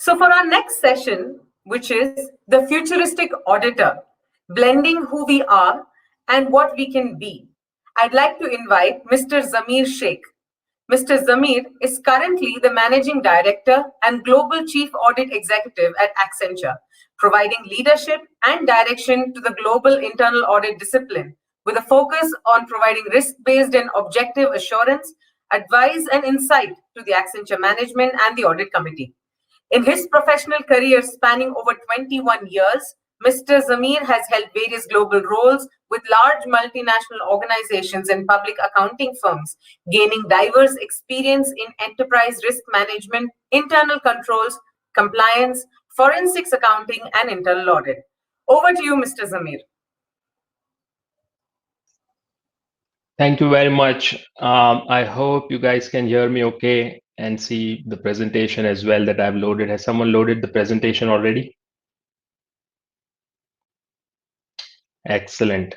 So for our next session, which is the futuristic auditor, blending who we are and what we can be, I'd like to invite Mr. Zameer Shaikh. Mr. Zameer is currently the Managing Director and Global Chief Audit Executive at Accenture, providing leadership and direction to the global internal audit discipline with a focus on providing risk-based and objective assurance, advice and insight to the Accenture management and the audit committee. In his professional career spanning over 21 years, Mr. Zameer has held various global roles with large multinational organizations and public accounting firms, gaining diverse experience in enterprise risk management, internal controls, compliance, forensics accounting, and internal audit. Over to you, Mr. Zameer. Thank you very much. I hope you guys can hear me okay and see the presentation as well that I've loaded. Has someone loaded the presentation already? Excellent.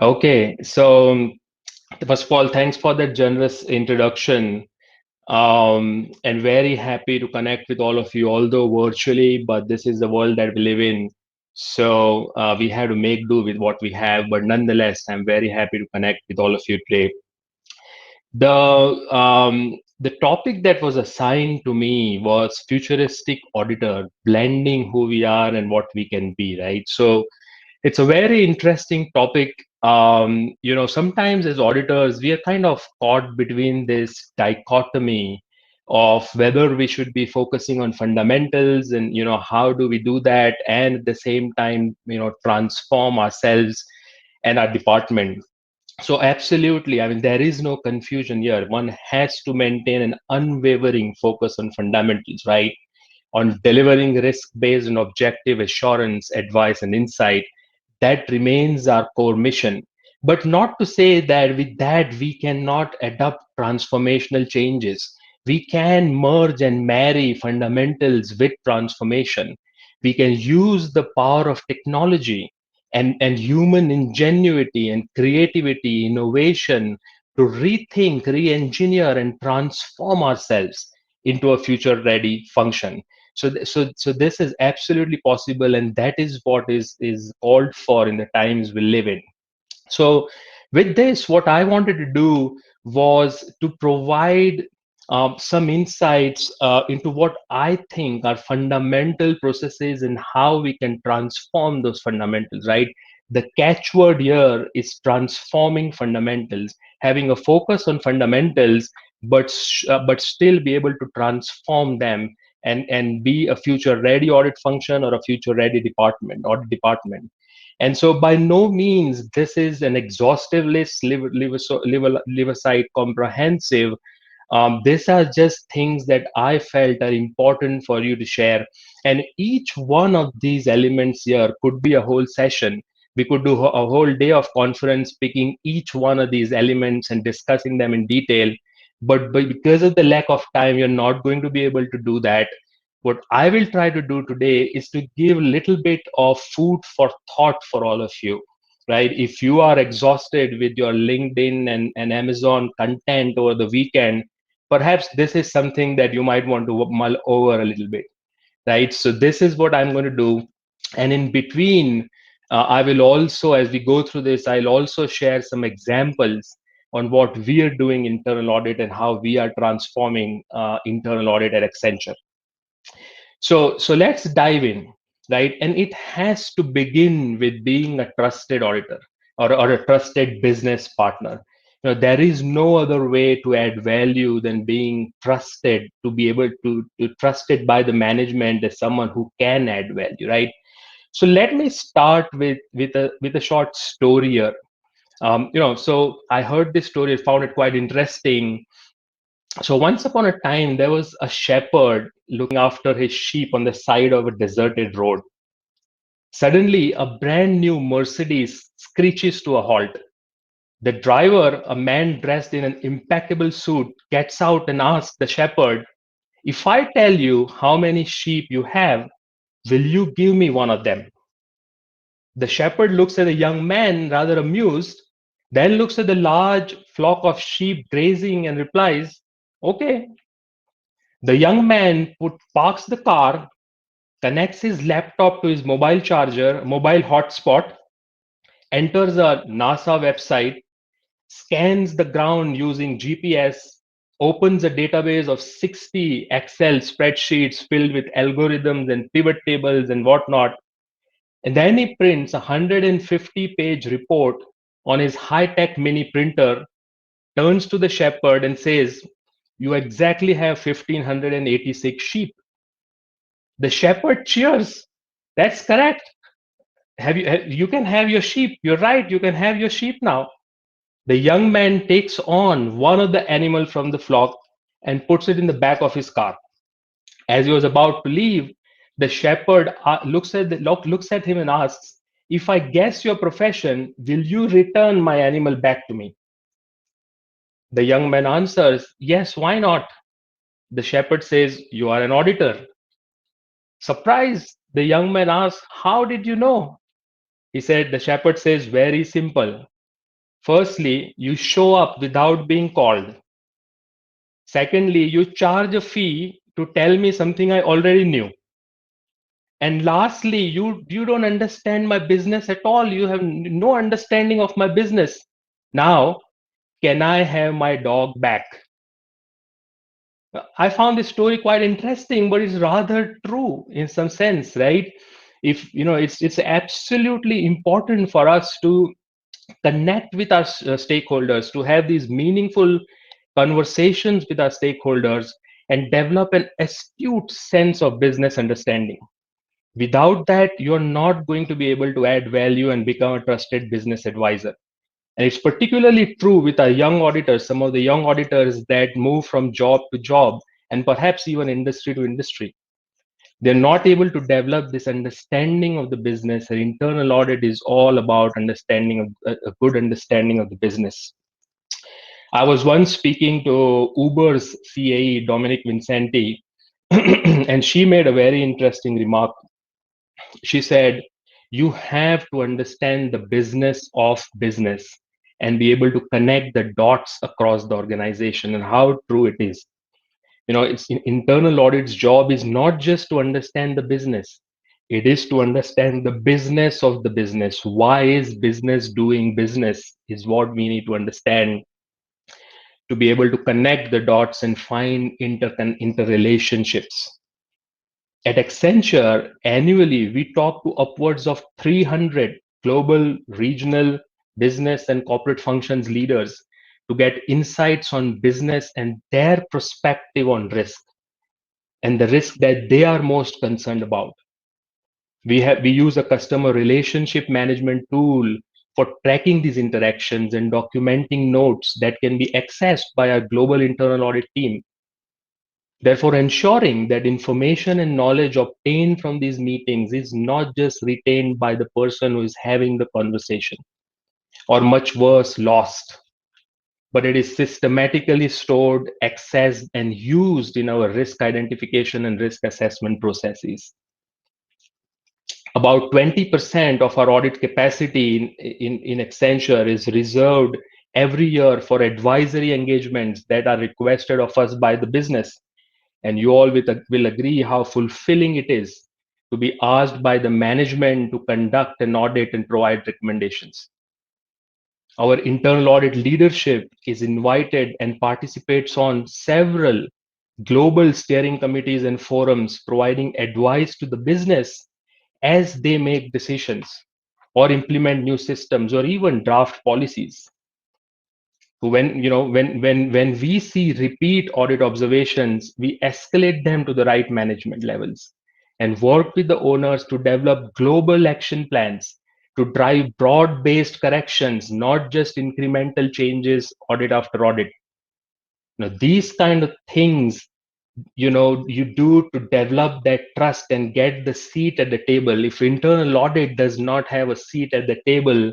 Okay, so first of all, thanks for that generous introduction. And very happy to connect with all of you, although virtually, but this is the world that we live in. So we have to make do with what we have, but nonetheless, I'm very happy to connect with all of you today. The topic that was assigned to me was futuristic auditor, blending who we are and what we can be, right? So it's a very interesting topic. Sometimes as auditors, we are kind of caught between this dichotomy of whether we should be focusing on fundamentals and, how do we do that, and at the same time, transform ourselves and our department. So absolutely, I mean, there is no confusion here. One has to maintain an unwavering focus on fundamentals, right? On delivering risk-based and objective assurance, advice, and insight. That remains our core mission. But not to say that with that we cannot adopt transformational changes. We can merge and marry fundamentals with transformation. We can use the power of technology and human ingenuity and creativity, innovation to rethink, re-engineer, and transform ourselves into a future-ready function. So this is absolutely possible, and that is what is called for in the times we live in. So with this, what I wanted to do was to provide some insights into what I think are fundamental processes and how we can transform those fundamentals, right? The catchword here is transforming fundamentals, having a focus on fundamentals, but still be able to transform them and be a future ready audit function or a future ready audit department. And so by no means this is an exhaustive list, leave aside comprehensive. These are just things that I felt are important for you to share. And each one of these elements here could be a whole session. We could do a whole day of conference picking each one of these elements and discussing them in detail. But because of the lack of time, you're not going to be able to do that. What I will try to do today is to give a little bit of food for thought for all of you, right? If you are exhausted with your LinkedIn and Amazon content over the weekend, perhaps this is something that you might want to mull over a little bit, right? So this is what I'm going to do. And in between, I will also, as we go through this, I'll also share some examples on what we are doing internal audit and how we are transforming internal audit at Accenture. So let's dive in, right? And it has to begin with being a trusted auditor or a trusted business partner. There is no other way to add value than being trusted, to be able to trusted by the management as someone who can add value, right? So let me start with a short story here. So I heard this story, found it quite interesting. So once upon a time, there was a shepherd looking after his sheep on the side of a deserted road. Suddenly, a brand new Mercedes screeches to a halt. The driver, a man dressed in an impeccable suit, gets out and asks the shepherd, "If I tell you how many sheep you have, will you give me one of them?" The shepherd looks at the young man, rather amused, then looks at the large flock of sheep grazing and replies, "Okay." The young man parks the car, connects his laptop to his mobile charger, mobile hotspot, enters a NASA website, scans the ground using GPS, opens a database of 60 Excel spreadsheets filled with algorithms and pivot tables and whatnot. And then he prints a 150-page report on his high-tech mini printer, turns to the shepherd and says, "You exactly have 1,586 sheep." The shepherd cheers. "That's correct. You can have your sheep. You're right. You can have your sheep now." The young man takes on one of the animal from the flock and puts it in the back of his car. As he was about to leave, the shepherd looks at him and asks, "If I guess your profession, will you return my animal back to me?" The young man answers, "Yes, why not?" The shepherd says, "You are an auditor." Surprised, the young man asks, "How did you know?" The shepherd says, "Very simple. Firstly, you show up without being called. Secondly, you charge a fee to tell me something I already knew. And lastly, you don't understand my business at all. You have no understanding of my business. Now, can I have my dog back?" I found this story quite interesting, but it's rather true in some sense, right? If you know, it's absolutely important for us to connect with our stakeholders, to have these meaningful conversations with our stakeholders, and develop an astute sense of business understanding. Without that, you're not going to be able to add value and become a trusted business advisor. And it's particularly true with our young auditors, some of the young auditors that move from job to job and perhaps even industry to industry. They're not able to develop this understanding of the business. And internal audit is all about understanding of a good understanding of the business. I was once speaking to Uber's CAE, Dominic Vincenti, and she made a very interesting remark. She said, "You have to understand the business of business and be able to connect the dots across the organization." And how true it is. It's internal audit's job is not just to understand the business. It is to understand the business of the business. Why is business doing business is what we need to understand to be able to connect the dots and find interrelationships. At Accenture, annually, we talk to upwards of 300 global, regional, business, and corporate functions leaders to get insights on business and their perspective on risk and the risk that they are most concerned about. We use a customer relationship management tool for tracking these interactions and documenting notes that can be accessed by our global internal audit team. Therefore, ensuring that information and knowledge obtained from these meetings is not just retained by the person who is having the conversation, or much worse, lost, but it is systematically stored, accessed, and used in our risk identification and risk assessment processes. About 20% of our audit capacity in Accenture is reserved every year for advisory engagements that are requested of us by the business. And you all will agree how fulfilling it is to be asked by the management to conduct an audit and provide recommendations. Our internal audit leadership is invited and participates on several global steering committees and forums, providing advice to the business as they make decisions or implement new systems or even draft policies. When we see repeat audit observations, we escalate them to the right management levels and work with the owners to develop global action plans to drive broad-based corrections, not just incremental changes audit after audit. These kind of things you do to develop that trust and get the seat at the table. If internal audit does not have a seat at the table,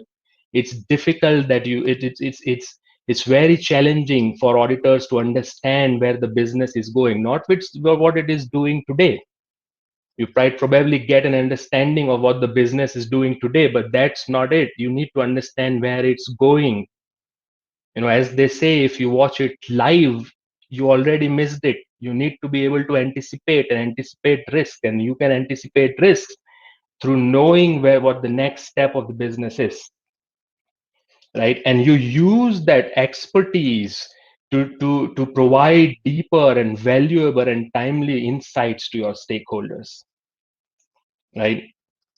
it's difficult that it's very challenging for auditors to understand where the business is going, not what it is doing today. You probably get an understanding of what the business is doing today, but that's not it. You need to understand where it's going. As they say, if you watch it live, you already missed it. You need to be able to anticipate risk, and you can anticipate risk through knowing what the next step of the business is, right? And you use that expertise to provide deeper and valuable and timely insights to your stakeholders, right?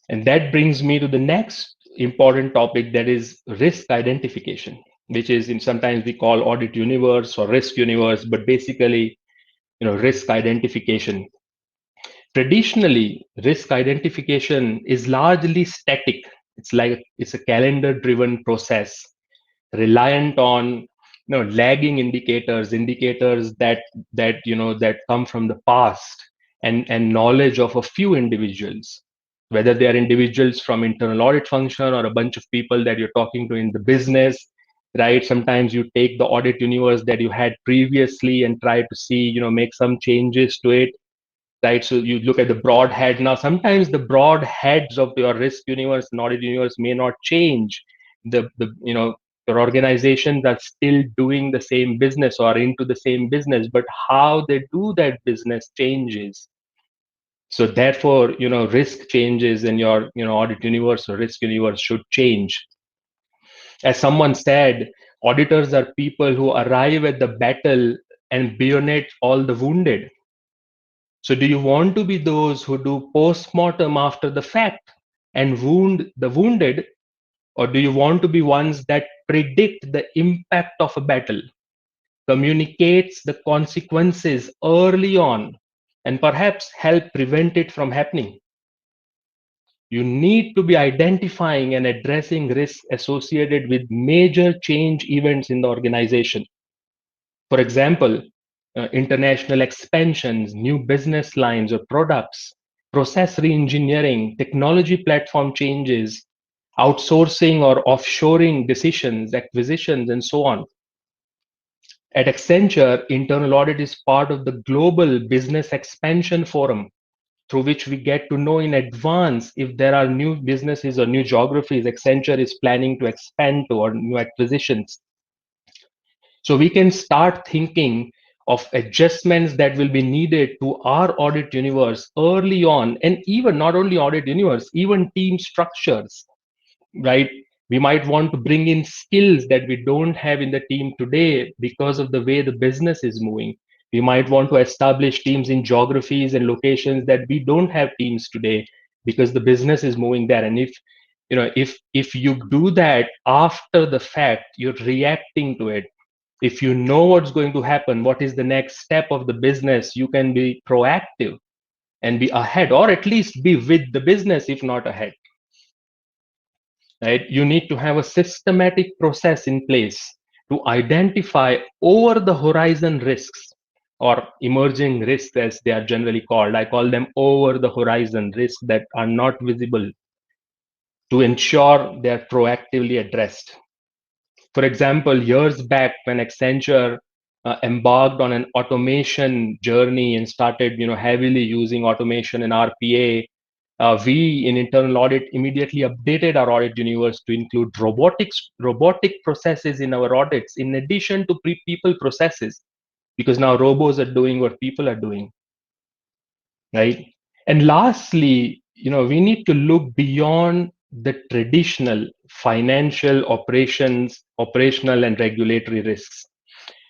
And that brings me to the next important topic, that is risk identification, which is in sometimes we call audit universe or risk universe, but basically, risk identification. Traditionally, risk identification is largely static. It's a calendar driven process reliant on lagging indicators that come from the past, and knowledge of a few individuals, whether they are individuals from internal audit function or a bunch of people that you're talking to in the business, right? Sometimes you take the audit universe that you had previously and try to see, make some changes to it, right? So you look at the broad head. Now sometimes the broad heads of your risk universe and audit universe may not change. The your organizations are still doing the same business or into the same business, but how they do that business changes. So therefore, risk changes, and your audit universe or risk universe should change. As someone said, auditors are people who arrive at the battle and bayonet all the wounded. So, do you want to be those who do post-mortem after the fact and wound the wounded, or do you want to be ones that predict the impact of a battle, communicates the consequences early on, and perhaps help prevent it from happening? You need to be identifying and addressing risks associated with major change events in the organization. For example, international expansions, new business lines or products, process reengineering, technology platform changes, outsourcing or offshoring decisions, acquisitions, and so on. At Accenture, internal audit is part of the global business expansion forum, through which we get to know in advance if there are new businesses or new geographies Accenture is planning to expand to, or new acquisitions. So we can start thinking of adjustments that will be needed to our audit universe early on, and even not only audit universe, even team structures, right? We might want to bring in skills that we don't have in the team today because of the way the business is moving. We might want to establish teams in geographies and locations that we don't have teams today because the business is moving there. And if you do that after the fact, you're reacting to it. If you know what's going to happen, what is the next step of the business, you can be proactive and be ahead, or at least be with the business, if not ahead, right? You need to have a systematic process in place to identify over the horizon risks, or emerging risks as they are generally called. I call them over the horizon risks that are not visible, to ensure they are proactively addressed. For example, years back when Accenture embarked on an automation journey and started, heavily using automation and RPA, we in internal audit immediately updated our audit universe to include robotic processes in our audits, in addition to people processes, because now robots are doing what people are doing, right? And lastly, we need to look beyond the traditional financial operational and regulatory risks.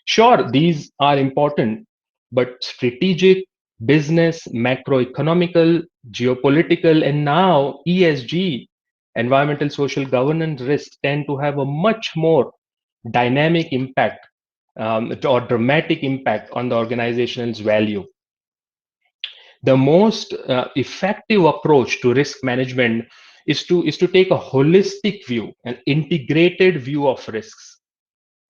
Sure, these are important, but strategic, business, macroeconomical, geopolitical, and now ESG, environmental social governance risks, tend to have a much more dynamic impact, or dramatic impact on the organization's value. The most effective approach to risk management is to take a holistic view, an integrated view of risks.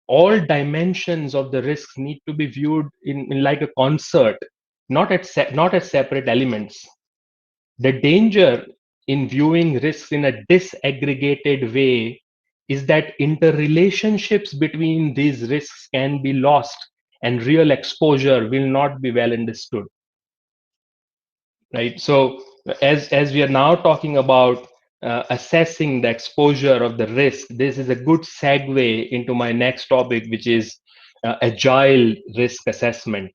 All dimensions of the risks need to be viewed in like a concert, not as separate elements. The danger in viewing risks in a disaggregated way is that interrelationships between these risks can be lost, and real exposure will not be well understood, right? So as we are now talking about assessing the exposure of the risk, this is a good segue into my next topic, which is agile risk assessment.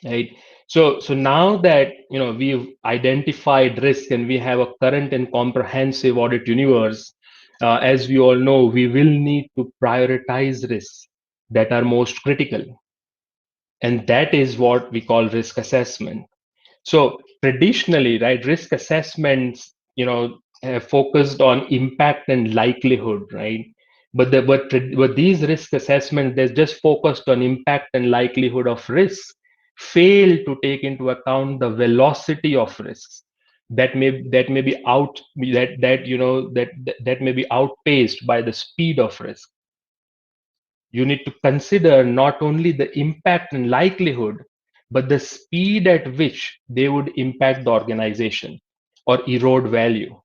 right? So now that we've identified risk and we have a current and comprehensive audit universe, as we all know, we will need to prioritize risks that are most critical, and that is what we call risk assessment. So traditionally, right, risk assessments, have focused on impact and likelihood, right? But these risk assessments, they're just focused on impact and likelihood of risks, fail to take into account the velocity of risks that may be out that you know that that may be outpaced by the speed of risk. You need to consider not only the impact and likelihood, but the speed at which they would impact the organization or erode value.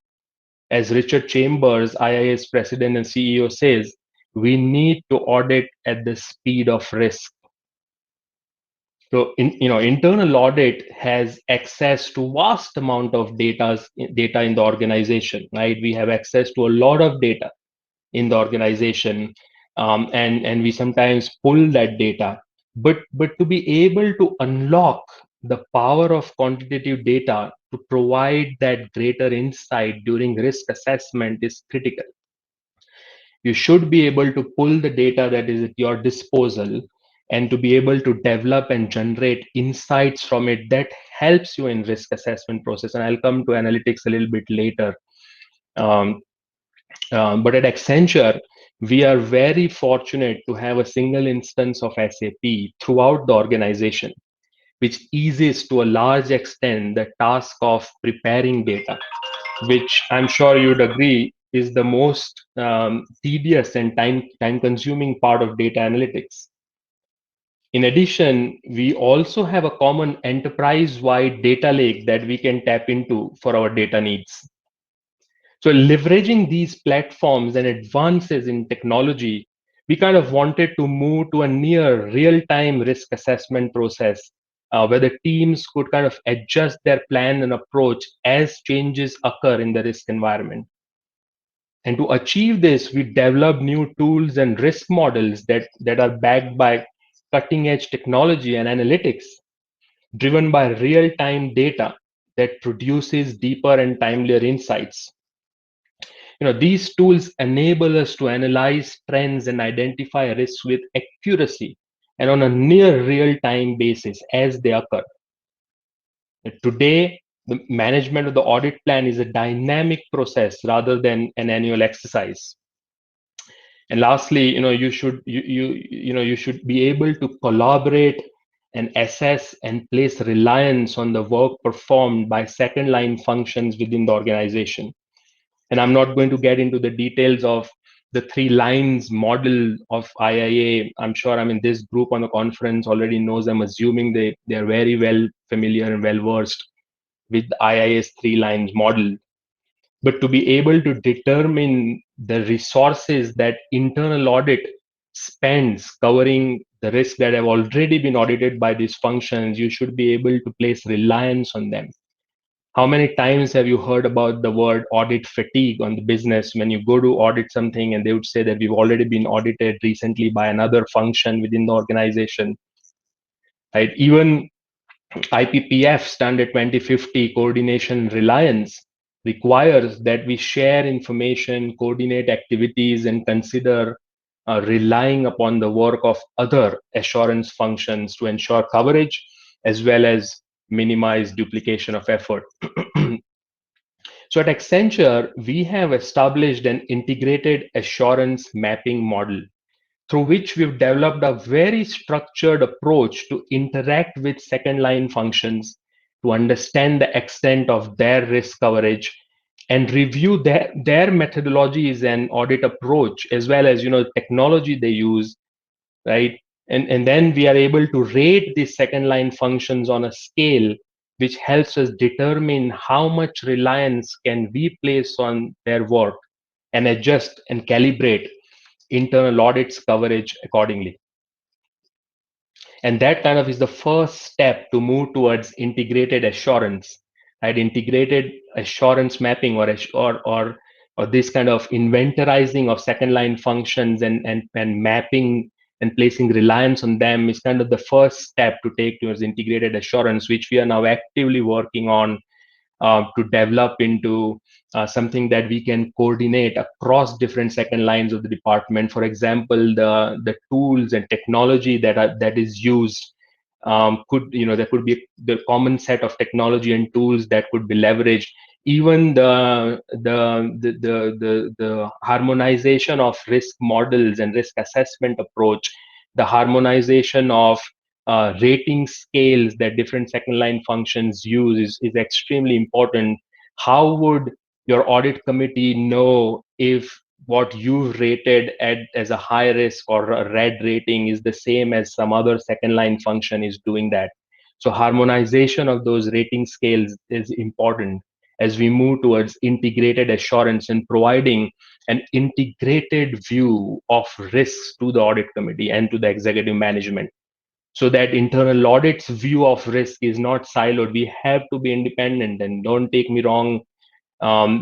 As Richard Chambers, IIA's president and CEO, says, we need to audit at the speed of risk. So, internal audit has access to vast amount of data in the organization, right? We have access to a lot of data in the organization, and we sometimes pull that data. But to be able to unlock the power of quantitative data to provide that greater insight during risk assessment is critical. You should be able to pull the data that is at your disposal and to be able to develop and generate insights from it that helps you in risk assessment process. And I'll come to analytics a little bit later. Um, but at Accenture, we are very fortunate to have a single instance of SAP throughout the organization, which eases to a large extent the task of preparing data, which I'm sure you'd agree is the most tedious and time consuming part of data analytics. In addition, we also have a common enterprise wide data lake that we can tap into for our data needs. So, leveraging these platforms and advances in technology, we kind of wanted to move to a near real time risk assessment process where the teams could kind of adjust their plan and approach as changes occur in the risk environment. And to achieve this, we developed new tools and risk models that are backed by cutting edge technology and analytics driven by real time data that produces deeper and timelier insights. These tools enable us to analyze trends and identify risks with accuracy and on a near real time basis as they occur. Today, the management of the audit plan is a dynamic process rather than an annual exercise. And lastly, you should be able to collaborate and assess and place reliance on the work performed by second line functions within the organization. And I'm not going to get into the details of the three lines model of IIA. I'm sure this group on the conference already knows. I'm assuming they are very well familiar and well versed with IIA's three lines model. But to be able to determine the resources that internal audit spends covering the risks that have already been audited by these functions, you should be able to place reliance on them. How many times have you heard about the word audit fatigue on the business when you go to audit something and they would say that we've already been audited recently by another function within the organization, right? Even IPPF Standard 2050 coordination reliance requires that we share information, coordinate activities, and consider relying upon the work of other assurance functions to ensure coverage as well as minimize duplication of effort. So at Accenture, we have established an integrated assurance mapping model through which we've developed a very structured approach to interact with second line functions to understand the extent of their risk coverage and review their methodologies and audit approach as well as technology they use, right? And then we are able to rate these second line functions on a scale which helps us determine how much reliance can we place on their work and adjust and calibrate internal audits coverage accordingly. And that kind of is the first step to move towards integrated assurance, right? Integrated assurance mapping or this kind of inventorizing of second line functions and mapping and placing reliance on them is kind of the first step to take towards integrated assurance, which we are now actively working on to develop into something that we can coordinate across different second lines of the department. For example, the tools and technology that is used could, there could be the common set of technology and tools that could be leveraged. Even the harmonization of risk models and risk assessment approach, the harmonization of rating scales that different second line functions use is extremely important. How would your audit committee know if what you've rated as a high risk or a red rating is the same as some other second line function is doing that? So harmonization of those rating scales is important as we move towards integrated assurance and providing an integrated view of risks to the audit committee and to the executive management, so that internal audit's view of risk is not siloed. We have to be independent, and don't take me wrong, from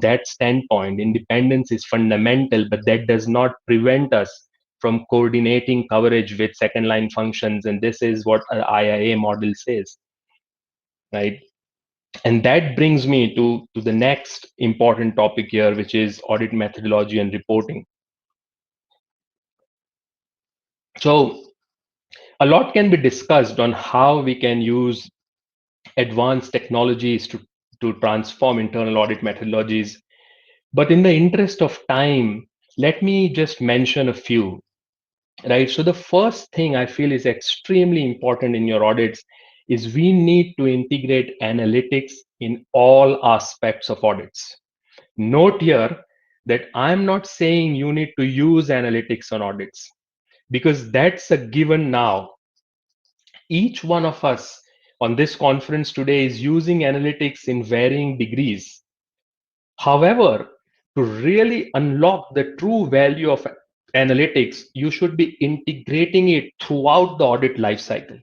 that standpoint, independence is fundamental, but that does not prevent us from coordinating coverage with second line functions. And this is what our IIA model says, right? And that brings me to the next important topic here, which is audit methodology and reporting. So a lot can be discussed on how we can use advanced technologies to transform internal audit methodologies. But in the interest of time, let me just mention a few, right? So the first thing I feel is extremely important in your audits is we need to integrate analytics in all aspects of audits. Note here that I'm not saying you need to use analytics on audits, because that's a given now. Each one of us on this conference today is using analytics in varying degrees. However, to really unlock the true value of analytics, you should be integrating it throughout the audit lifecycle.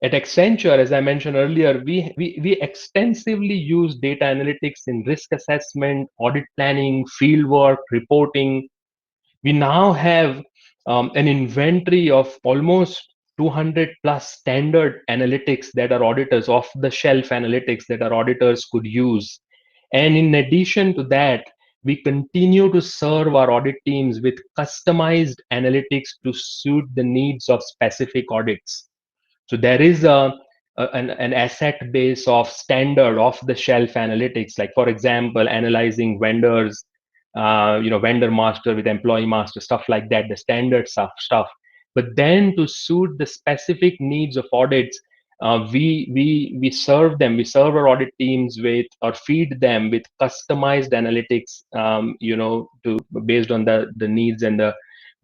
At Accenture, as I mentioned earlier, we extensively use data analytics in risk assessment, audit planning, fieldwork, reporting. We now have an inventory of almost 200 plus standard analytics that our auditors, off the shelf analytics that our auditors could use. And in addition to that, we continue to serve our audit teams with customized analytics to suit the needs of specific audits. So there is an asset base of standard off the shelf analytics, like for example, analyzing vendors, vendor master with employee master, stuff like that, the standard stuff. But then to suit the specific needs of audits, we serve them, we serve our audit teams with, or feed them with customized analytics, to based on the needs and the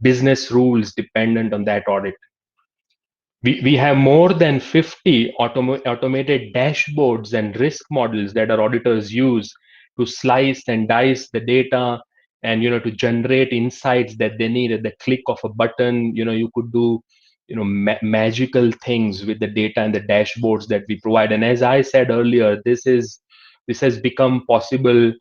business rules dependent on that audit. We have more than 50 automated dashboards and risk models that our auditors use to slice and dice the data, and to generate insights that they need at the click of a button. You could do magical things with the data and the dashboards that we provide. And as I said earlier, this has become possible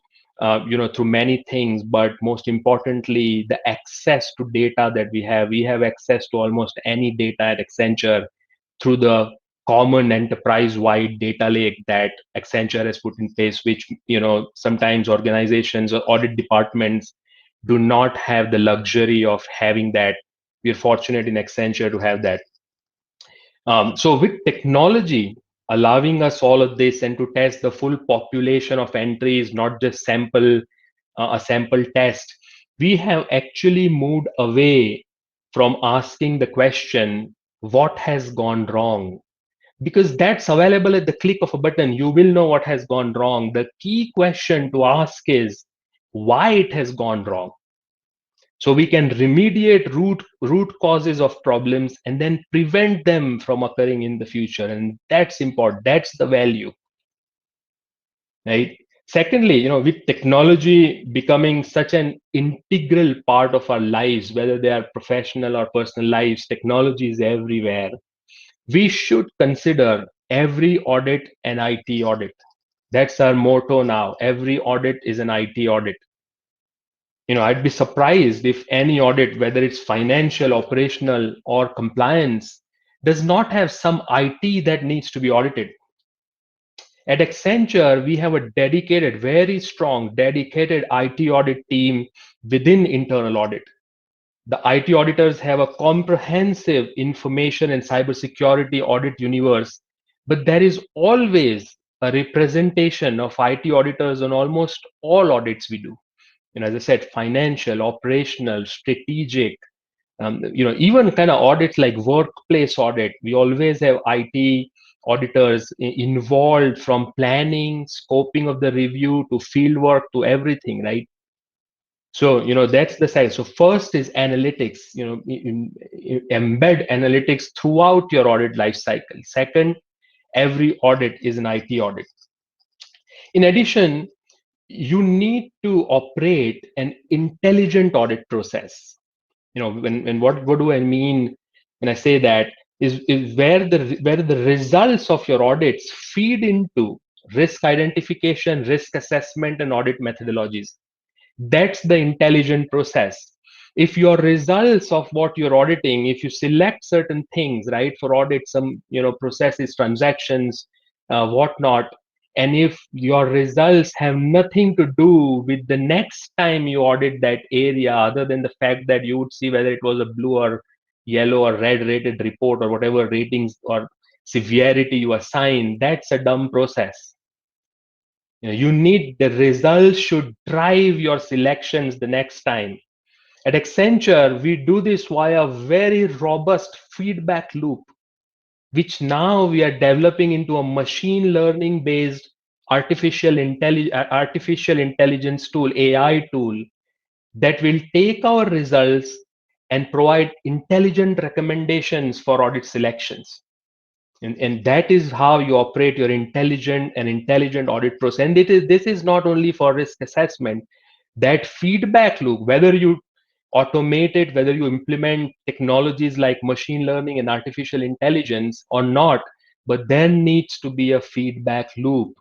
through many things, but most importantly, the access to data that we have access to almost any data at Accenture through the common enterprise-wide data lake that Accenture has put in place, which sometimes organizations or audit departments do not have the luxury of having that. We are fortunate in Accenture to have that. So with technology allowing us all of this and to test the full population of entries, not just a sample test, we have actually moved away from asking the question, what has gone wrong? Because that's available at the click of a button. You will know what has gone wrong. The key question to ask is why it has gone wrong, so we can remediate root causes of problems and then prevent them from occurring in the future. And that's important. That's the value, right? Secondly, with technology becoming such an integral part of our lives, whether they are professional or personal lives, technology is everywhere. We should consider every audit an IT audit. That's our motto now. Every audit is an IT audit. I'd be surprised if any audit, whether it's financial, operational, or compliance, does not have some IT that needs to be audited. At Accenture, we have a dedicated, very strong, dedicated IT audit team within internal audit. The IT auditors have a comprehensive information and cybersecurity audit universe, but there is always a representation of IT auditors on almost all audits we do. As I said, financial, operational, strategic, even kind of audits like workplace audit. We always have IT auditors involved, from planning, scoping of the review, to field work, to everything, right? So, that's the side. So first is analytics, embed analytics throughout your audit life cycle. Second, every audit is an IT audit. In addition, you need to operate an intelligent audit process. When what do I mean when I say that is where the results of your audits feed into risk identification, risk assessment, and audit methodologies. That's the intelligent process. If your results of what you're auditing, if you select certain things, right, for audit, some processes, transactions, whatnot, and if your results have nothing to do with the next time you audit that area, other than the fact that you would see whether it was a blue or yellow or red rated report, or whatever ratings or severity you assign, that's a dumb process. You need the results should drive your selections the next time. At Accenture, we do this via a very robust feedback loop, which now we are developing into a machine learning based artificial intelligence tool, AI tool, that will take our results and provide intelligent recommendations for audit selections. And that is how you operate your intelligent audit process. And this is not only for risk assessment. That feedback loop, whether you automate it, whether you implement technologies like machine learning and artificial intelligence or not, but there needs to be a feedback loop,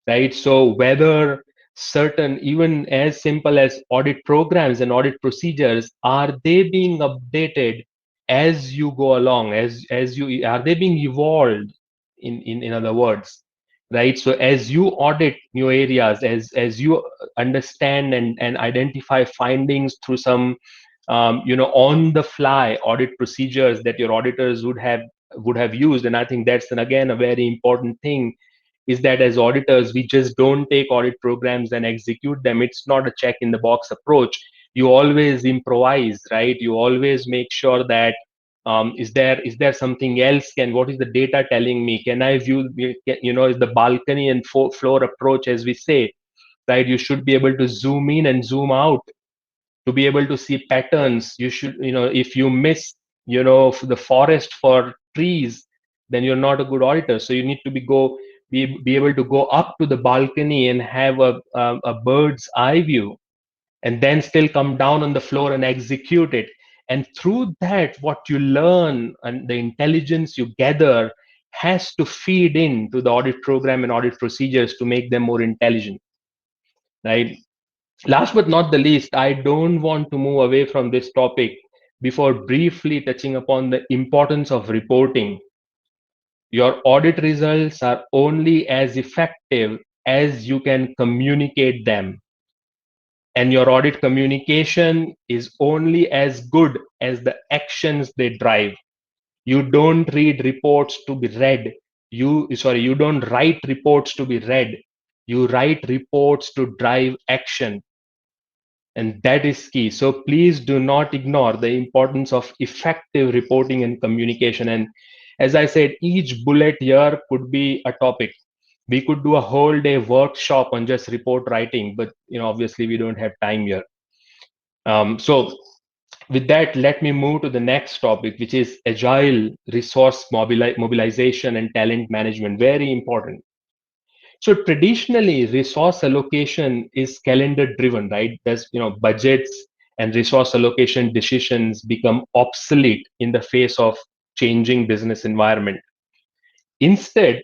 right? So whether certain, even as simple as audit programs and audit procedures, are they being updated as you go along, as you are they being evolved, in other words, right? So as you audit new areas, as you understand and identify findings through some on the fly audit procedures that your auditors would have used. And I think that's, and again, a very important thing, is that as auditors, we just don't take audit programs and execute them. It's not a check in the box approach. You always improvise, right? You always make sure that, is there something else? What is the data telling me? Can I view, is the balcony and floor approach, as we say, right? You should be able to zoom in and zoom out to be able to see patterns. You should, if you miss, the forest for trees, then you're not a good auditor. So you need to be able to go up to the balcony and have a bird's eye view, and then still come down on the floor and execute it. And through that, what you learn and the intelligence you gather has to feed into the audit program and audit procedures to make them more intelligent, right? Last but not the least, I don't want to move away from this topic before briefly touching upon the importance of reporting. Your audit results are only as effective as you can communicate them. And your audit communication is only as good as the actions they drive. You don't read reports to be read. You don't write reports to be read. You write reports to drive action. And that is key. So please do not ignore the importance of effective reporting and communication. And as I said, each bullet here could be a topic. We could do a whole day workshop on just report writing, but obviously we don't have time here. So with that, let me move to the next topic, which is agile resource mobilization and talent management. Very important. So traditionally, resource allocation is calendar driven, right? There's, budgets and resource allocation decisions become obsolete in the face of changing business environment. Instead,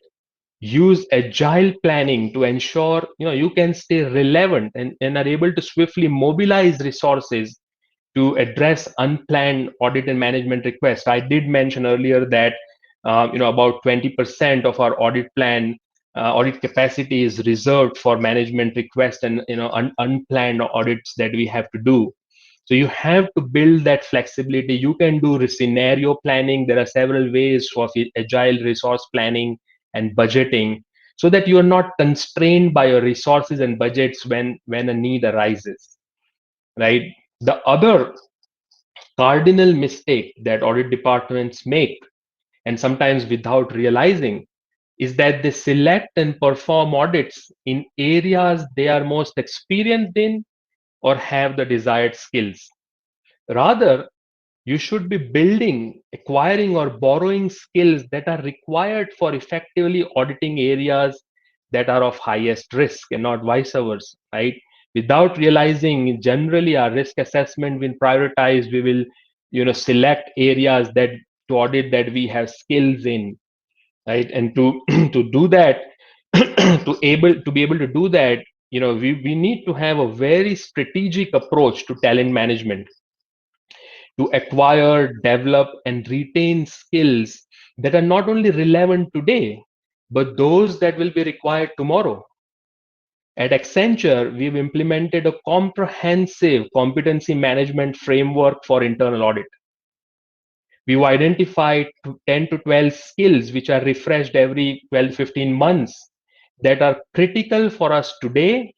use agile planning to ensure you can stay relevant and are able to swiftly mobilize resources to address unplanned audit and management requests. I did mention earlier that about 20% of our audit plan audit capacity is reserved for management requests and unplanned audits that we have to do. So you have to build that flexibility. You can do scenario planning. There are several ways of agile resource planning and budgeting, so that you are not constrained by your resources and budgets when a need arises, right? The other cardinal mistake that audit departments make, and sometimes without realizing, is that they select and perform audits in areas they are most experienced in or have the desired skills. Rather, you should be building, acquiring, or borrowing skills that are required for effectively auditing areas that are of highest risk, and not vice versa, right? Without realizing, generally our risk assessment will prioritize, we will select areas that to audit that we have skills in, right? And to to do that, to be able to do that, we need to have a very strategic approach to talent management, to acquire, develop, and retain skills that are not only relevant today, but those that will be required tomorrow. At Accenture, we've implemented a comprehensive competency management framework for internal audit. We've identified 10 to 12 skills which are refreshed every 12 to 15 months that are critical for us today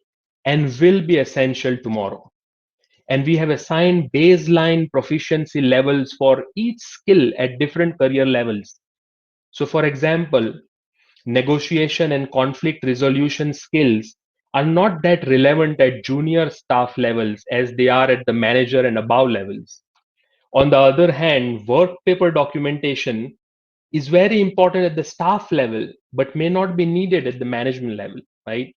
and will be essential tomorrow. And we have assigned baseline proficiency levels for each skill at different career levels. So, for example, negotiation and conflict resolution skills are not that relevant at junior staff levels as they are at the manager and above levels. On the other hand, work paper documentation is very important at the staff level, but may not be needed at the management level, right?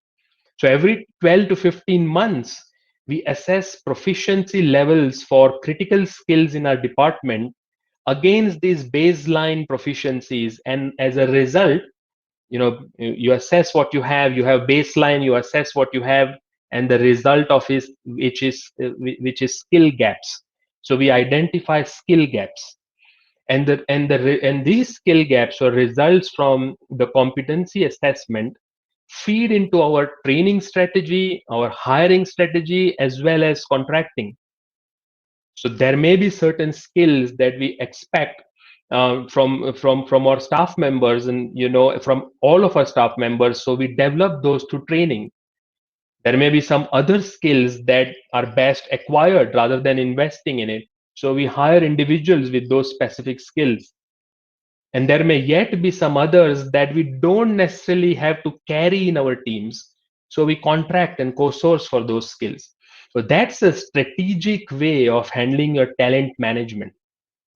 So every 12 to 15 months, we assess proficiency levels for critical skills in our department against these baseline proficiencies. And as a result, you assess what you have baseline, you assess what you have, and the result of is which is skill gaps. So we identify skill gaps, and these skill gaps or results from the competency assessment feed into our training strategy, our hiring strategy, as well as contracting. So there may be certain skills that we expect from our staff members, and from all of our staff members. So we develop those through training. There may be some other skills that are best acquired rather than investing in it. So we hire individuals with those specific skills. And there may yet be some others that we don't necessarily have to carry in our teams. So we contract and co source for those skills. So that's a strategic way of handling your talent management,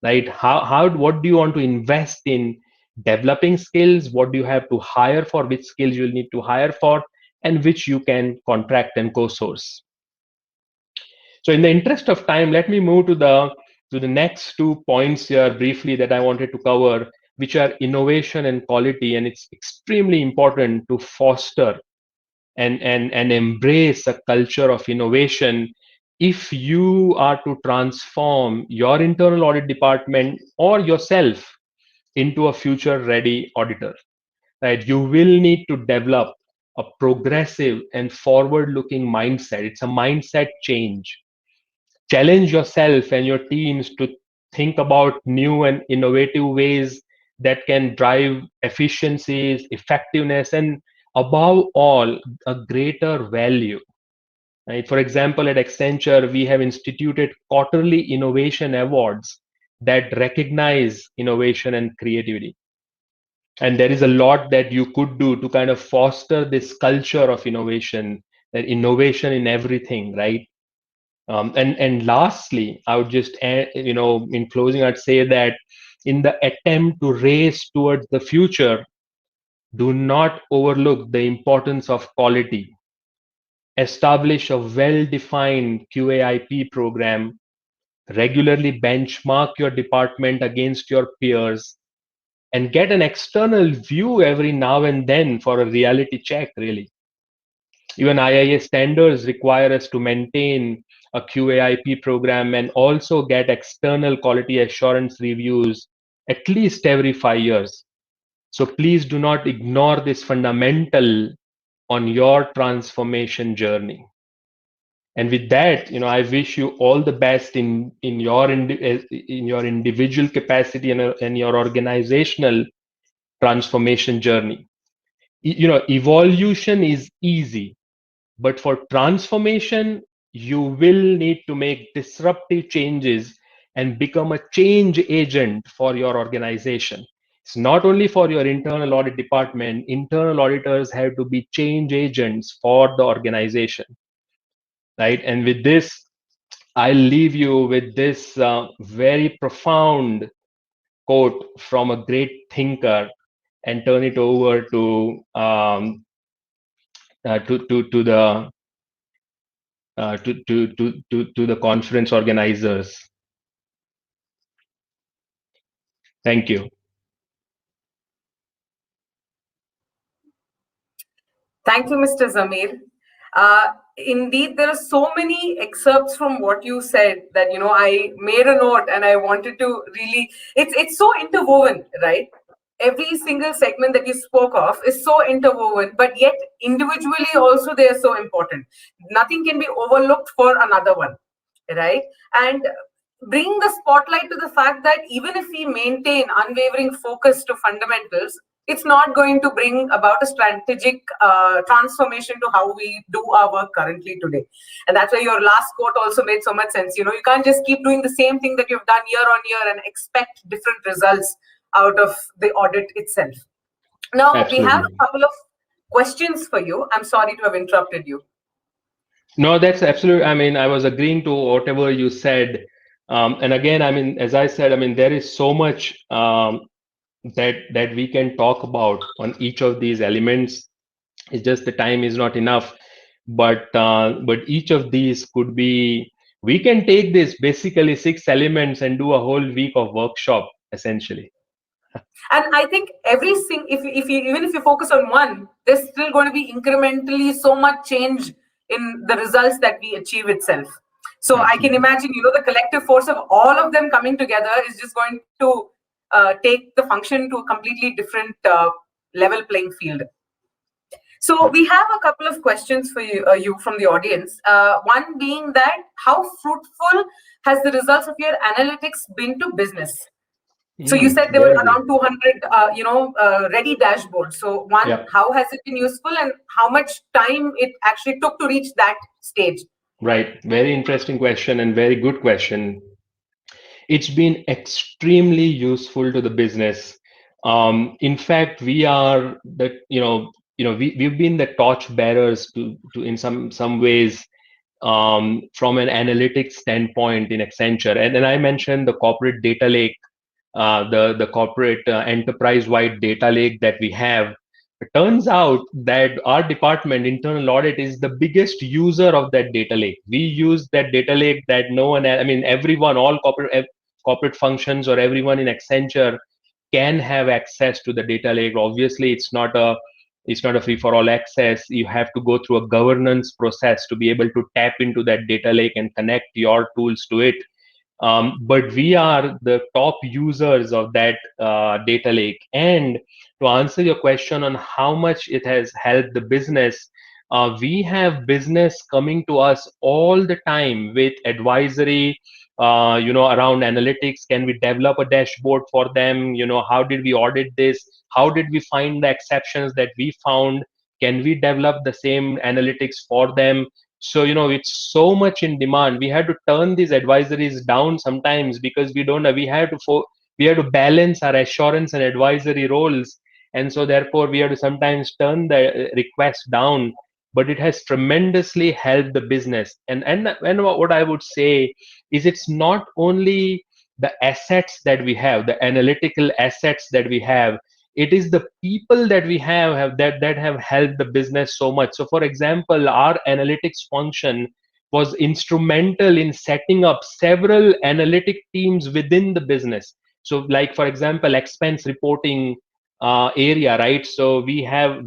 right? What do you want to invest in developing skills? What do you have to hire for? Which skills you'll need to hire for, and which you can contract and co source. So in the interest of time, let me move to the next 2 points here briefly that I wanted to cover, which are innovation and quality. And it's extremely important to foster and embrace a culture of innovation if you are to transform your internal audit department or yourself into a future ready auditor, right? You will need to develop a progressive and forward looking mindset. It's a mindset change. Challenge yourself and your teams to think about new and innovative ways that can drive efficiencies, effectiveness, and above all, a greater value. Right? For example, at Accenture, we have instituted quarterly innovation awards that recognize innovation and creativity. And there is a lot that you could do to kind of foster this culture of innovation, that innovation in everything, right? And lastly, I would just add, in closing, I'd say that in the attempt to race towards the future, do not overlook the importance of quality. Establish a well-defined QAIP program. Regularly benchmark your department against your peers. and get an external view every now and then for a reality check, really. Even IIA standards require us to maintain a QAIP program and also get external quality assurance reviews at least every 5 years. So please do not ignore this fundamental on your transformation journey. And with that, I wish you all the best in your individual capacity and your organizational transformation journey. Evolution is easy, but for transformation, you will need to make disruptive changes and become a change agent for your organization. It's not only for your internal audit department, internal auditors have to be change agents for the organization, right? And with this, I'll leave you with this very profound quote from a great thinker and turn it over to the to the conference organizers. Thank you. Thank you, Mr. Zameer. Indeed, there are so many excerpts from what you said that I made a note and I wanted to really. It's so interwoven, right? Every single segment that you spoke of is so interwoven, but yet individually also they are so important. Nothing can be overlooked for another one, right? And bring the spotlight to the fact that even if we maintain unwavering focus to fundamentals, it's not going to bring about a strategic transformation to how we do our work currently today. And that's why your last quote also made so much sense. You can't just keep doing the same thing that you've done year on year and expect different results out of the audit itself. Now, we have Absolutely. a couple of questions for you. I'm sorry to have interrupted you. No, that's absolutely. I mean, I was agreeing to whatever you said. And again, I mean, as I said, I mean, there is so much that we can talk about on each of these elements. It's just the time is not enough. But each of these could be. We can take this basically 6 elements and do a whole week of workshop essentially. And I think even if you focus on one, there's still going to be incrementally so much change in the results that we achieve itself. So I can imagine, the collective force of all of them coming together is just going to take the function to a completely different level playing field. So we have a couple of questions for you from the audience. One being that how fruitful has the results of your analytics been to business? So you said there were around 200, ready dashboards. So one, Yeah. how has it been useful, and how much time it actually took to reach that stage? Right. Very interesting question and very good question. It's been extremely useful to the business. In fact, we are the we've been the torch bearers to in some ways from an analytics standpoint in Accenture. And I mentioned the corporate data lake, the corporate enterprise-wide data lake that we have. It turns out that our department, internal audit, is the biggest user of that data lake. We use that data lake that no one, I mean, everyone, all corporate functions or everyone in Accenture can have access to the data lake. Obviously, it's not a free for all access. You have to go through a governance process to be able to tap into that data lake and connect your tools to it. But we are the top users of that data lake. And to answer your question on how much it has helped the business, we have business coming to us all the time with advisory, around analytics. Can we develop a dashboard for them? How did we audit this? How did we find the exceptions that we found? Can we develop the same analytics for them? So it's so much in demand. We had to turn these advisories down sometimes because we don't know. We had to balance our assurance and advisory roles, and so therefore we had to sometimes turn the request down. But it has tremendously helped the business. And what I would say is, it's not only the assets that we have, the analytical assets that we have. It is the people that we have that have helped the business so much. So for example, our analytics function was instrumental in setting up several analytic teams within the business. So like for example, expense reporting area, right? So we have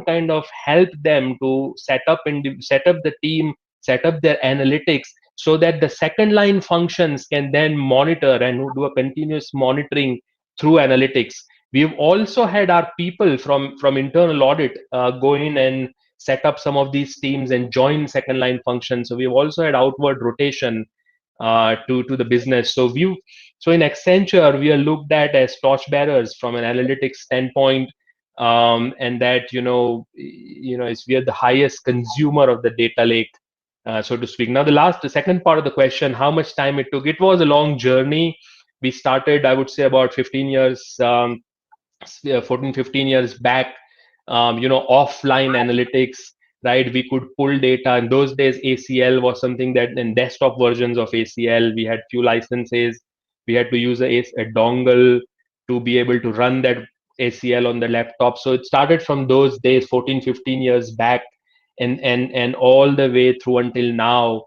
kind of helped them to set up the team, set up their analytics, so that the second line functions can then monitor and do a continuous monitoring through analytics. We've also had our people from internal audit go in and set up some of these teams and join second line functions. So we've also had outward rotation to the business. So in Accenture, we are looked at as torchbearers from an analytics standpoint, and that is we are the highest consumer of the data lake, so to speak. Now, the second part of the question, how much time it took? It was a long journey. We started, I would say, about 15 years, 14, 15 years back, offline analytics, right? We could pull data. In those days, ACL was something that in desktop versions of ACL, we had few licenses. We had to use a dongle to be able to run that ACL on the laptop. So it started from those days, 14, 15 years back, and all the way through until now.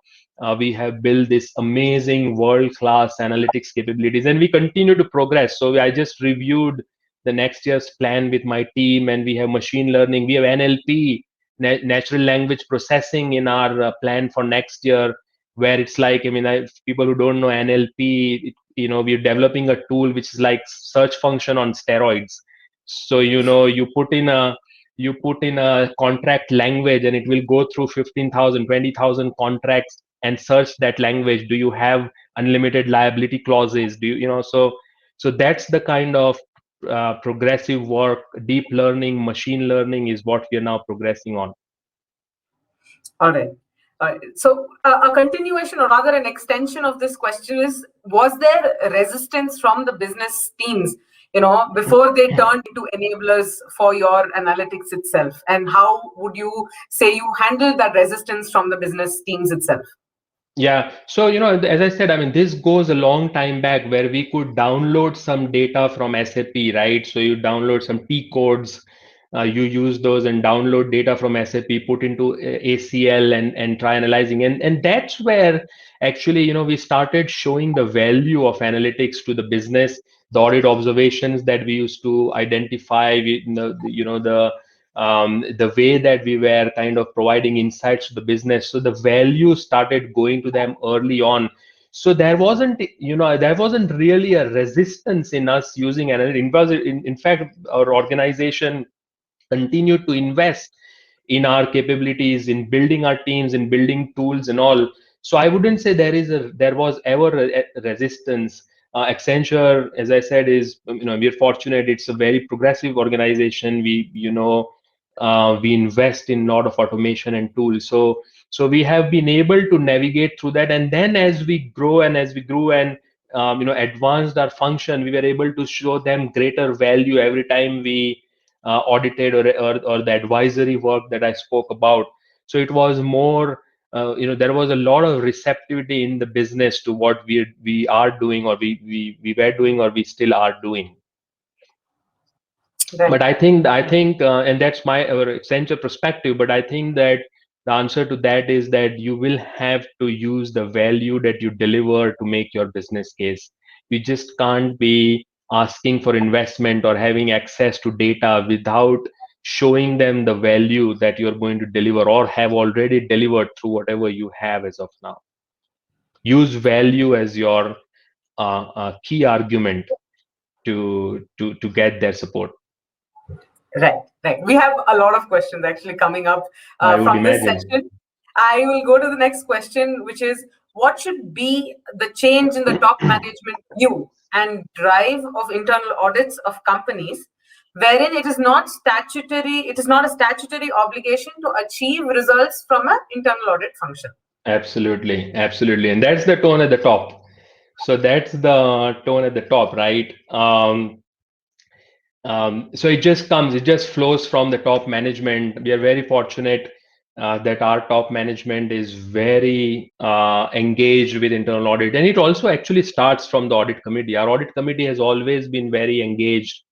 We have built this amazing world-class analytics capabilities, and we continue to progress. So I just reviewed the next year's plan with my team, and we have machine learning, we have NLP, natural language processing in our plan for next year, where it's like, people who don't know NLP, we're developing a tool which is like search function on steroids. So you put in a contract language, and it will go through 15,000, 20,000 contracts and search that language. Do you have unlimited liability clauses? So that's the kind of progressive work. Deep learning, machine learning is what we are now progressing on. All right. So a continuation, or rather an extension of this question is, was there resistance from the business teams, before they turned into enablers for your analytics itself? And how would you say you handled that resistance from the business teams itself? Yeah. So, as I said, this goes a long time back, where we could download some data from SAP, right? So you download some T codes, you use those and download data from SAP, put into ACL and try analyzing. And that's where actually, we started showing the value of analytics to the business, the audit observations that we used to identify, the way that we were kind of providing insights to the business. So the value started going to them early on. So there wasn't really a resistance in us using analytics. In fact, our organization continued to invest in our capabilities, in building our teams, in building tools and all. So I wouldn't say there was ever a resistance. Accenture, as I said, is, we're fortunate. It's a very progressive organization. We invest in a lot of automation and tools. So we have been able to navigate through that. And then as we grow and as we grew and advanced our function, we were able to show them greater value every time we audited or the advisory work that I spoke about. So it was more, there was a lot of receptivity in the business to what we are doing, or we were doing, or we still are doing. Right. But I think, and that's our Accenture perspective. But I think that the answer to that is that you will have to use the value that you deliver to make your business case. You just can't be asking for investment or having access to data without showing them the value that you're going to deliver or have already delivered through whatever you have as of now. Use value as your key argument to get their support. Right. We have a lot of questions actually coming up I would from this imagine. session. I will go to the next question, which is, what should be the change in the top management view and drive of internal audits of companies, wherein it is not a statutory obligation to achieve results from an internal audit function? Absolutely, absolutely. And that's the tone at the top. So that's the tone at the top, right? So it just flows from the top management. We are very fortunate that our top management is very engaged with internal audit. And it also actually starts from the audit committee. Our audit committee has always been very engaged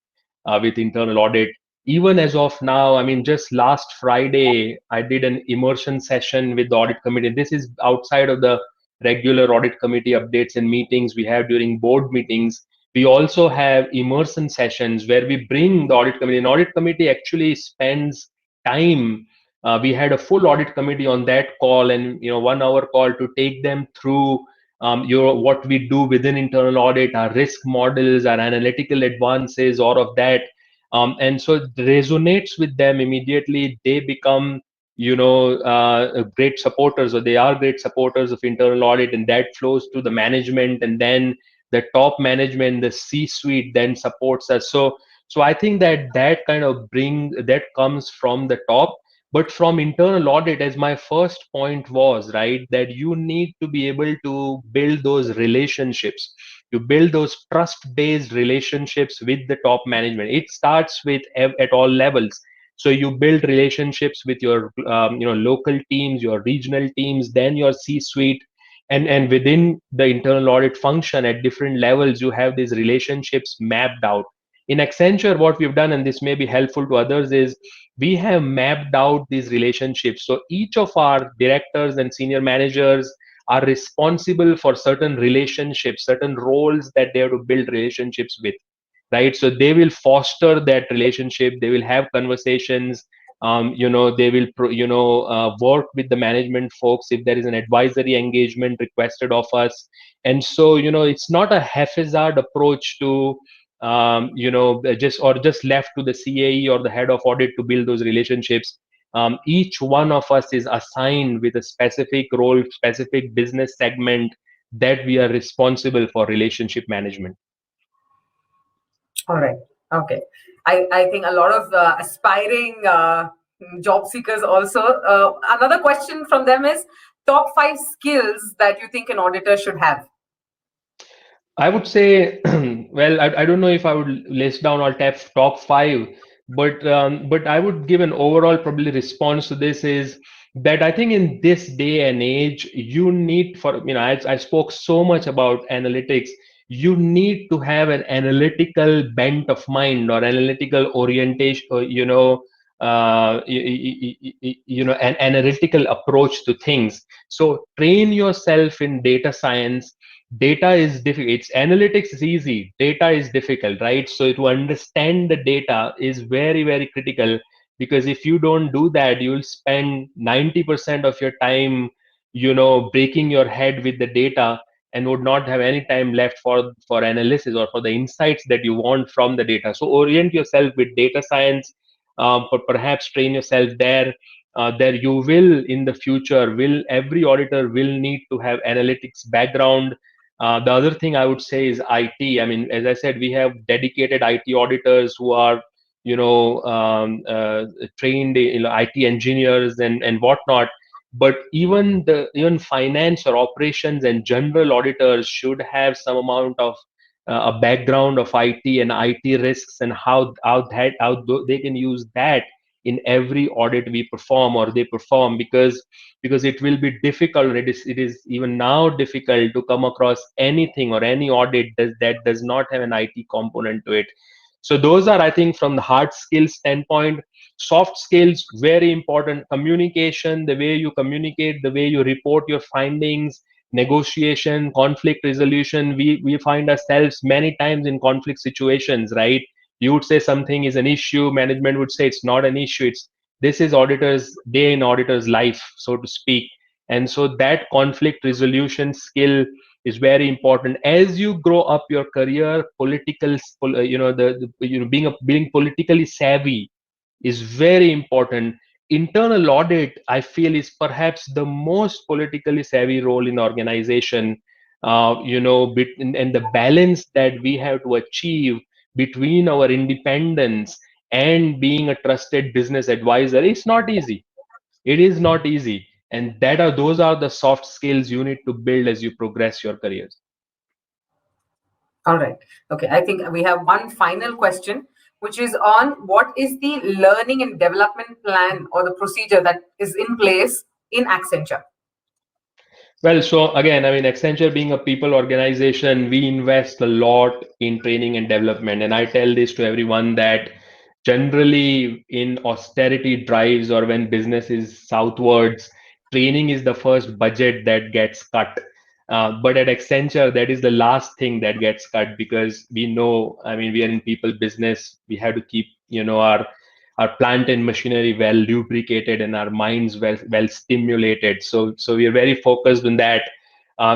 with internal audit. Even as of now, just last Friday, I did an immersion session with the audit committee. This is outside of the regular audit committee updates and meetings we have during board meetings. We also have immersion sessions where we bring the audit committee. An audit committee actually spends time. We had a full audit committee on that call, and 1 hour call to take them through what we do within internal audit, our risk models, our analytical advances, all of that. And so it resonates with them immediately. They become great supporters, or they are great supporters of internal audit, and that flows to the management, and then the top management, the C-suite then supports us. So I think that kind of that comes from the top. But from internal audit, as my first point was, right, that you need to be able to build those relationships. You build those trust-based relationships with the top management. It starts with at all levels. So you build relationships with your local teams, your regional teams, then your C-suite, and within the internal audit function at different levels, you have these relationships mapped out. In Accenture, what we've done, and this may be helpful to others, is we have mapped out these relationships. So each of our directors and senior managers are responsible for certain relationships, certain roles that they have to build relationships with, right? So they will foster that relationship. They will have conversations. They will work with the management folks if there is an advisory engagement requested of us. And so it's not a haphazard approach to just left to the CAE or the head of audit to build those relationships. Each one of us is assigned with a specific role, specific business segment that we are responsible for relationship management. All right. Okay. I think a lot of aspiring job seekers also. Another question from them is top 5 skills that you think an auditor should have. I would say, well, I don't know if I would list down all top five, but I would give an overall probably response to this is that I think in this day and age, you need I spoke so much about analytics. You need to have an analytical bent of mind or analytical orientation, or, an analytical approach to things. So train yourself in data science. Data is difficult. It's analytics is easy, data is difficult, right? So to understand the data is very, very critical, because if you don't do that, you will spend 90% of your time breaking your head with the data, and would not have any time left for analysis or for the insights that you want from the data. So orient yourself with data science, but perhaps train yourself there. There you will in the future, will every auditor will need to have analytics background. The other thing I would say is IT. I mean, as I said, we have dedicated IT auditors who are, trained, IT engineers and whatnot. But even finance or operations and general auditors should have some amount of a background of IT and IT risks, and how they can use that in every audit we perform or they perform, because it will be difficult. It is even now difficult to come across anything or any audit that does not have an IT component to it. So those are, I think, from the hard skills standpoint. Soft skills, very important. Communication, the way you communicate, the way you report your findings, negotiation, conflict resolution. We find ourselves many times in conflict situations, right? You would say something is an issue, management would say it's not an issue. This is auditors day in auditor's life, so to speak. And so that conflict resolution skill is very important as you grow up your career. Being politically savvy is very important. Internal audit, I feel, is perhaps the most politically savvy role in organization. And the balance that we have to achieve between our independence and being a trusted business advisor, it's not easy. It is not easy. And those are the soft skills you need to build as you progress your careers. All right. Okay. I think we have one final question, which is on what is the learning and development plan or the procedure that is in place in Accenture? Well, so again, I mean, Accenture being a people organization, we invest a lot in training and development. And I tell this to everyone that generally in austerity drives or when business is southwards, training is the first budget that gets cut. But at Accenture, that is the last thing that gets cut because we know, I mean, we are in people business. We have to keep, our plant and machinery well lubricated and our minds well stimulated. So we are very focused on that.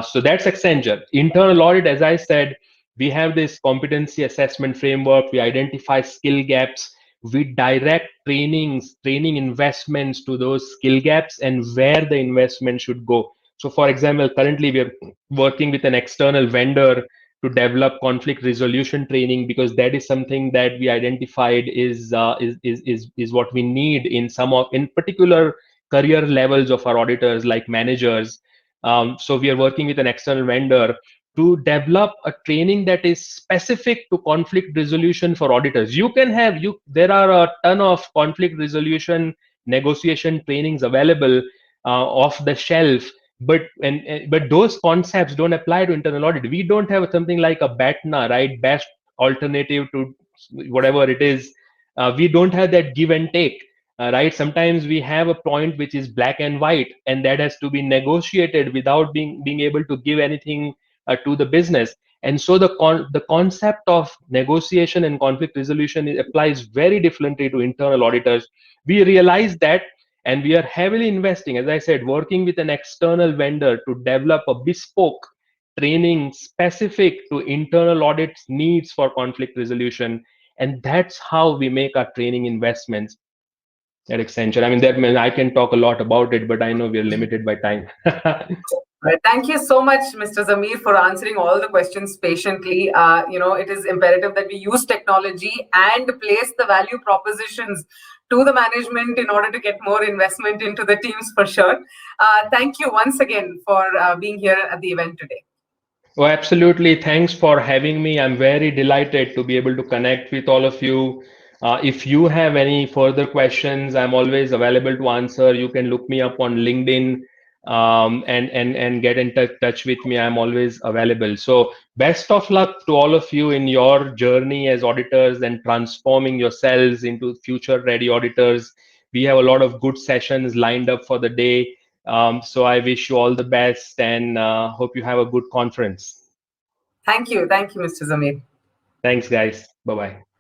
So that's Accenture. Internal audit, as I said, we have this competency assessment framework. We identify skill gaps. We direct training investments to those skill gaps and where the investment should go. So, for example, currently we are working with an external vendor to develop conflict resolution training because that is something that we identified is what we need in particular career levels of our auditors, like managers. So we are working with an external vendor to develop a training that is specific to conflict resolution for auditors. There are a ton of conflict resolution negotiation trainings available off the shelf, but those concepts don't apply to internal audit. We don't have something like a BATNA, right? Best alternative to whatever it is. We don't have that give and take, right? Sometimes we have a point which is black and white, and that has to be negotiated without being able to give anything to the business. And so the concept of negotiation and conflict resolution applies very differently to internal auditors. We realize that, and we are heavily investing, as I said, working with an external vendor to develop a bespoke training specific to internal audit's needs for conflict resolution. And that's how we make our training investments at Accenture. I mean, I can talk a lot about it, but I know we're limited by time. Right. Thank you so much, Mr. Zameer, for answering all the questions patiently. It is imperative that we use technology and place the value propositions to the management in order to get more investment into the teams for sure. Thank you once again for being here at the event today. Oh, absolutely. Thanks for having me. I'm very delighted to be able to connect with all of you. If you have any further questions, I'm always available to answer. You can look me up on LinkedIn, and get in touch with me. I'm always available. So best of luck to all of you in your journey as auditors and transforming yourselves into future ready auditors. We have a lot of good sessions lined up for the day. So I wish you all the best and hope you have a good conference. Thank you. Thank you, Mr. Zameer. Thanks, guys. Bye bye.